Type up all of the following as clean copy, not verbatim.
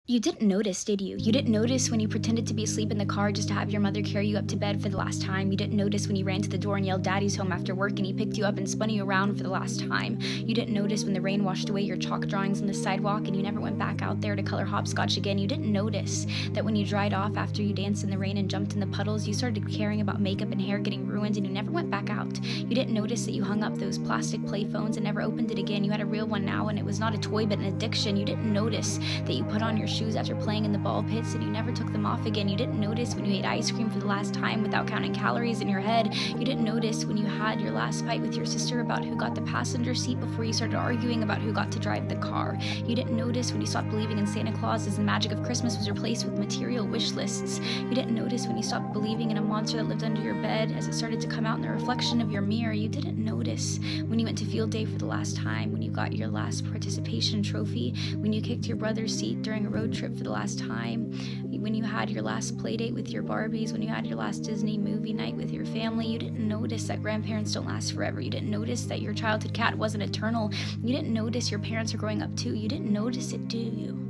You didn't notice, did you? You didn't notice when you pretended to be asleep in the car just to have your mother carry you up to bed for the last time. You didn't notice when you ran to the door and yelled "Daddy's home" after work and he picked you up and spun you around for the last time. You didn't notice when the rain washed away your chalk drawings on the sidewalk and you never went back out there to color hopscotch again. You didn't notice that when you dried off after you danced in the rain and jumped in the puddles, you started caring about makeup and hair getting ruined and you never went back out. You didn't notice that you hung up those plastic play phones and never opened it again. You had a real one now and it was not a toy but an addiction. You didn't notice that you put on your shoes after playing in the ball pits and you never took them off again. You didn't notice when you ate ice cream for the last time without counting calories in your head. You didn't notice when you had your last fight with your sister about who got the passenger seat before you started arguing about who got to drive the car. You didn't notice when you stopped believing in Santa Claus as the magic of Christmas was replaced with material wish lists. You didn't notice when you stopped believing in a monster that lived under your bed as it started to come out in the reflection of your mirror. You didn't notice when you went to field day for the last time, when you got your last participation trophy, when you kicked your brother's seat during a road trip for the last time, when you had your last play date with your Barbies, when you had your last Disney movie night with your family. You didn't notice that grandparents don't last forever. You didn't notice that your childhood cat wasn't eternal. You didn't notice your parents are growing up too. You didn't notice it, do you?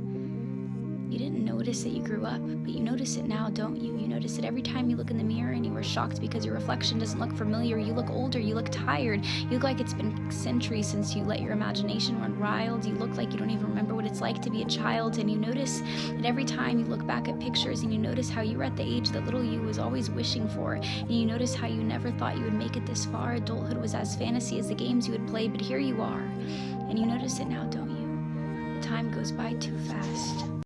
You didn't notice that you grew up, but you notice it now, don't you? You notice it every time you look in the mirror and you were shocked because your reflection doesn't look familiar. You look older, you look tired, you look like it's been centuries since you let your imagination run wild. You look like you don't even remember what it's like to be a child, and you notice that every time you look back at pictures and you notice how you were at the age that little you was always wishing for, and you notice how you never thought you would make it this far. Adulthood was as fantasy as the games you would play, but here you are, and you notice it now, don't you? The time goes by too fast.